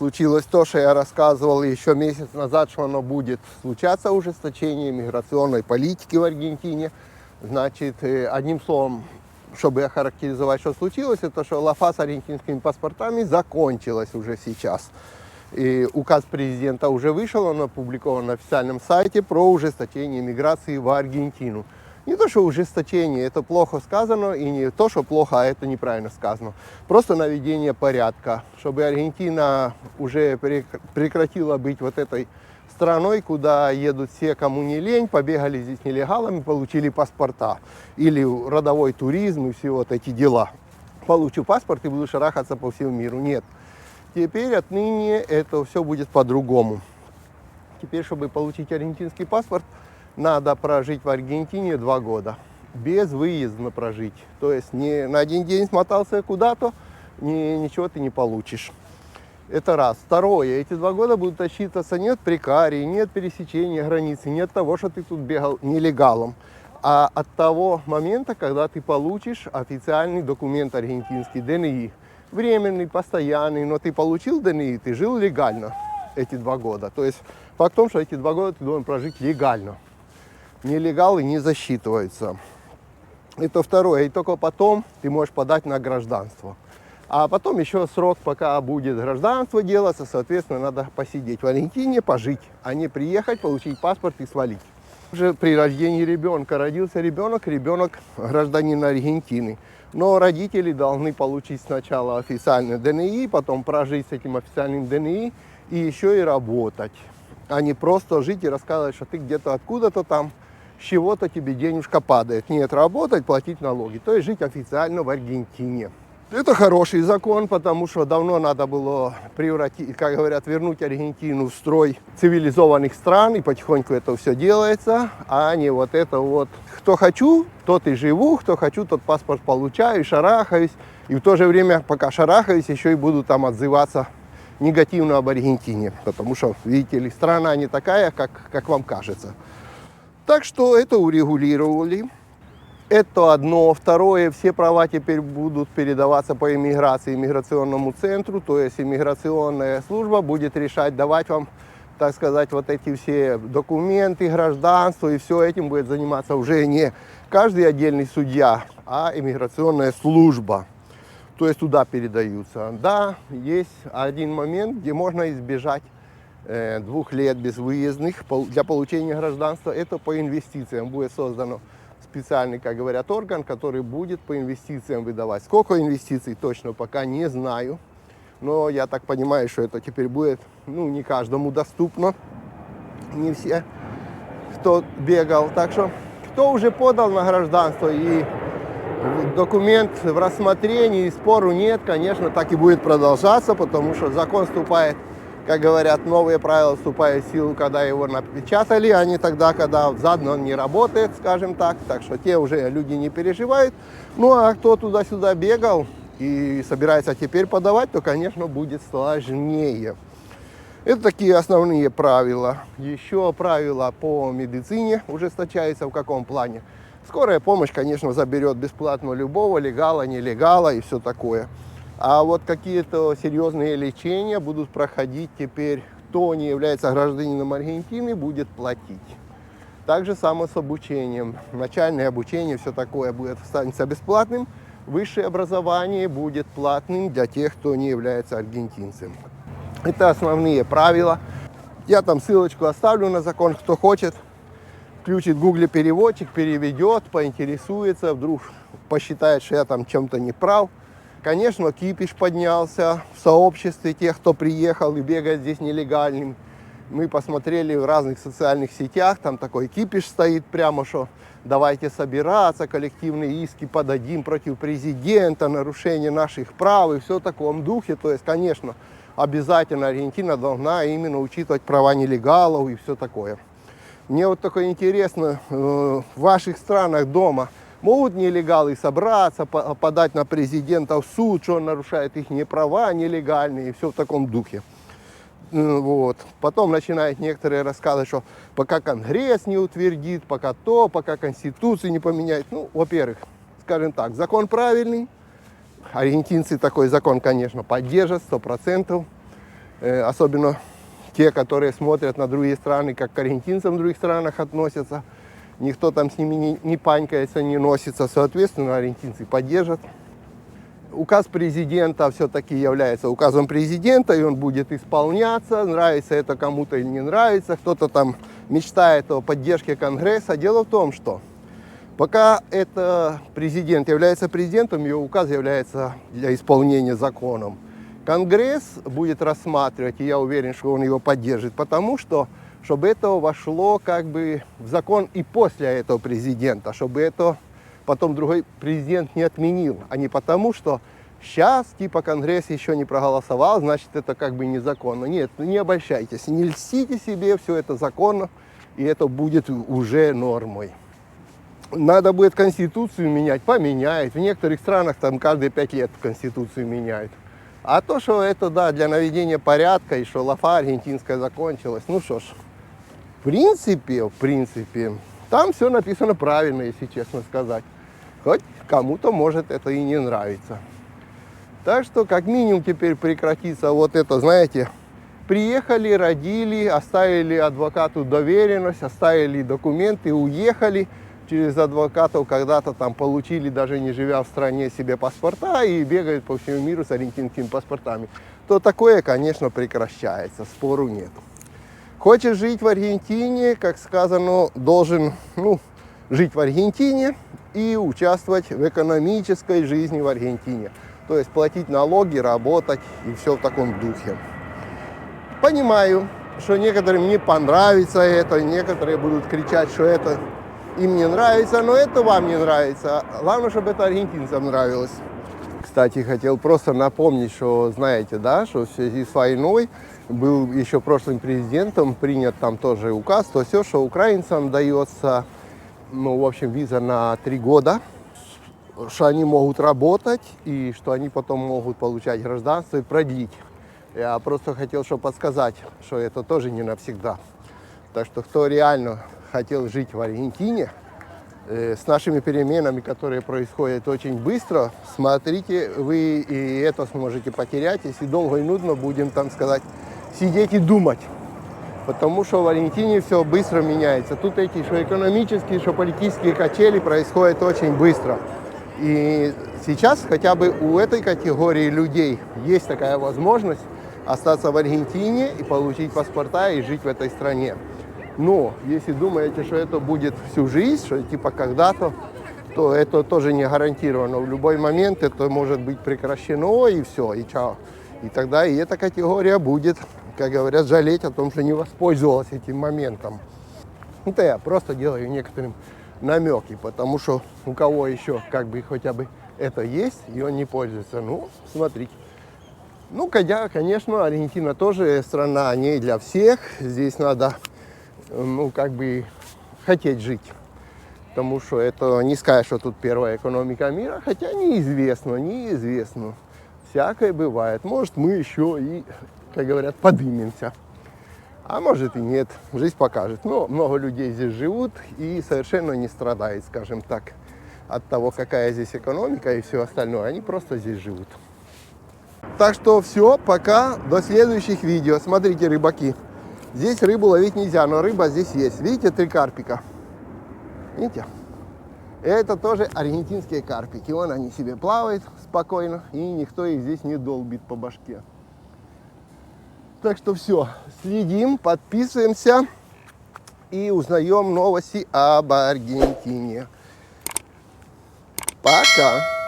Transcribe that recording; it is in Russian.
случилось то, что я рассказывал еще месяц назад, что оно будет случаться, ужесточение миграционной политики в Аргентине. Значит, одним словом, чтобы охарактеризовать, что случилось, это что лафа с аргентинскими паспортами закончилась уже сейчас. И указ президента уже вышел, он опубликован на официальном сайте про ужесточение миграции в Аргентину. Не то, что ужесточение, это плохо сказано, и не то, что плохо, а это неправильно сказано. Просто наведение порядка, чтобы Аргентина уже прекратила быть вот этой страной, куда едут все, кому не лень, побегали здесь нелегалами, получили паспорта. Или родовой туризм и все вот эти дела. Получу паспорт и буду шарахаться по всему миру. Нет. Теперь отныне это все будет по-другому. Теперь, чтобы получить аргентинский паспорт, надо прожить в Аргентине 2 года. Без выезда прожить. То есть не на один день смотался куда-то, ничего ты не получишь. Это раз. Второе. Эти 2 года будут отсчитываться не от прекарии, не от пересечения границы, не от того, что ты тут бегал нелегалом, а от того момента, когда ты получишь официальный документ аргентинский, ДНИ. Временный, постоянный, но ты получил ДНИ, ты жил легально эти 2 года. То есть факт в том, что эти 2 года ты должен прожить легально. Нелегалы не засчитываются. Это второе. И только потом ты можешь подать на гражданство. А потом еще срок, пока будет гражданство делаться, соответственно, надо посидеть в Аргентине, пожить, а не приехать, получить паспорт и свалить. Уже при рождении ребенка родился ребенок гражданина Аргентины. Но родители должны получить сначала официальное ДНИ, потом прожить с этим официальным ДНИ и еще и работать. А не просто жить и рассказывать, что ты где-то откуда-то там, с чего-то тебе денежка падает. Нет, работать, платить налоги. То есть жить официально в Аргентине. Это хороший закон, потому что давно надо было превратить, как говорят, вернуть Аргентину в строй цивилизованных стран, и потихоньку это все делается, а не вот это вот. Кто хочу, тот и живу, кто хочу, тот паспорт получаю и шарахаюсь. И в то же время, пока шарахаюсь, еще и буду там отзываться негативно об Аргентине, потому что, видите ли, страна не такая, как вам кажется. Так что это урегулировали. Это одно. Второе, все права теперь будут передаваться по иммиграции иммиграционному центру, то есть иммиграционная служба будет решать, давать вам, так сказать, вот эти все документы, гражданство, и все этим будет заниматься уже не каждый отдельный судья, а иммиграционная служба. То есть туда передаются. Да, есть один момент, где можно избежать 2 лет безвыездных для получения гражданства. Это по инвестициям будет создано специальный, как говорят, орган, который будет по инвестициям выдавать. Сколько инвестиций точно пока не знаю, но я так понимаю, что это теперь будет, не каждому доступно, не все, кто бегал. Так что, кто уже подал на гражданство и документ в рассмотрении, спору нет, конечно, так и будет продолжаться, потому что закон вступает, как говорят, новые правила вступают в силу, когда его напечатали, а не тогда, когда заодно он не работает, скажем так. Так что те уже люди не переживают. Ну, а кто туда-сюда бегал и собирается теперь подавать, то, конечно, будет сложнее. Это такие основные правила. Еще правила по медицине ужесточаются. В каком плане? Скорая помощь, конечно, заберет бесплатно любого, легала, нелегала и все такое. А вот какие-то серьезные лечения будут проходить теперь, кто не является гражданином Аргентины, будет платить. Так же само с обучением. Начальное обучение, все такое будет останется бесплатным. Высшее образование будет платным для тех, кто не является аргентинцем. Это основные правила. Я там ссылочку оставлю на закон, кто хочет. Включит в Гугле переводчик, переведет, поинтересуется, вдруг посчитает, что я там чем-то не прав. Конечно, кипиш поднялся в сообществе тех, кто приехал и бегает здесь нелегальным. Мы посмотрели в разных социальных сетях, там такой кипиш стоит прямо, что давайте собираться, коллективные иски подадим против президента, нарушение наших прав и все в таком духе. То есть, конечно, обязательно Аргентина должна именно учитывать права нелегалов и все такое. Мне вот такое интересно, в ваших странах дома могут нелегалы собраться, подать на президента в суд, что он нарушает их права нелегальные и все в таком духе. Вот. Потом начинают некоторые рассказывать, что пока Конгресс не утвердит, пока Конституцию не поменяет. Ну, во-первых, скажем так, закон правильный. Аргентинцы такой закон, конечно, поддержат 100%. особенно те, которые смотрят на другие страны, как к аргентинцам в других странах относятся. Никто там с ними не панькается, не носится. Соответственно, аргентинцы поддержат. Указ президента все-таки является указом президента, и он будет исполняться. Нравится это кому-то или не нравится. Кто-то там мечтает о поддержке Конгресса. Дело в том, что пока это президент является президентом, его указ является для исполнения законом. Конгресс будет рассматривать, и я уверен, что он его поддержит, потому что, чтобы это вошло как бы в закон и после этого президента, чтобы это потом другой президент не отменил, а не потому, что сейчас типа Конгресс еще не проголосовал, значит это как бы незаконно. Нет, не обольщайтесь, не льстите себе, все это законно, и это будет уже нормой. Надо будет Конституцию менять, поменяют. В некоторых странах там каждые 5 лет Конституцию меняют. А то, что это, да, для наведения порядка, и что лафа аргентинская закончилась, ну что ж, в принципе, там все написано правильно, если честно сказать. Хоть кому-то может это и не нравится. Так что, как минимум, теперь прекратится вот это, знаете, приехали, родили, оставили адвокату доверенность, оставили документы, уехали. Через адвокатов когда-то там получили, даже не живя в стране, себе паспорта и бегают по всему миру с аргентинскими паспортами. То такое, конечно, прекращается, спору нет. Хочешь жить в Аргентине, как сказано, должен жить в Аргентине и участвовать в экономической жизни в Аргентине. То есть платить налоги, работать и все в таком духе. Понимаю, что некоторым не понравится это, некоторые будут кричать, что это им не нравится, но это вам не нравится. Главное, чтобы это аргентинцам нравилось. Кстати, хотел просто напомнить, что знаете, да, что в связи с войной был еще прошлым президентом принят там тоже указ, то все, что украинцам дается, в общем, виза на 3 года, что они могут работать и что они потом могут получать гражданство и продлить. Я просто хотел, чтобы подсказать, что это тоже не навсегда. Так что кто реально хотел жить в Аргентине, с нашими переменами, которые происходят очень быстро, смотрите, вы и это сможете потерять, если долго и нудно будем, там сказать, сидеть и думать. Потому что в Аргентине все быстро меняется. Тут эти, что экономические, что политические качели происходят очень быстро. И сейчас хотя бы у этой категории людей есть такая возможность остаться в Аргентине и получить паспорта и жить в этой стране. Но если думаете, что это будет всю жизнь, что типа когда-то, то это тоже не гарантировано. В любой момент это может быть прекращено, и все, и чао. И тогда и эта категория будет, как говорят, жалеть о том, что не воспользовалась этим моментом. Это я просто делаю некоторым намеки, потому что у кого еще как бы хотя бы это есть, и он не пользуется. Ну, смотрите. Ну, хотя, конечно, Аргентина тоже страна не для всех. Здесь надо как бы хотеть жить. Потому что это не сказать, что тут первая экономика мира, хотя неизвестно. Всякое бывает. Может, мы еще и, как говорят, подымемся. А может и нет. Жизнь покажет. Но много людей здесь живут и совершенно не страдают, скажем так, от того, какая здесь экономика и все остальное. Они просто здесь живут. Так что все, пока, до следующих видео. Смотрите, рыбаки. Здесь рыбу ловить нельзя, но рыба здесь есть. Видите, 3 карпика? Видите? Это тоже аргентинские карпики. Вон они себе плавают спокойно, и никто их здесь не долбит по башке. Так что все, следим, подписываемся и узнаем новости об Аргентине. Пока!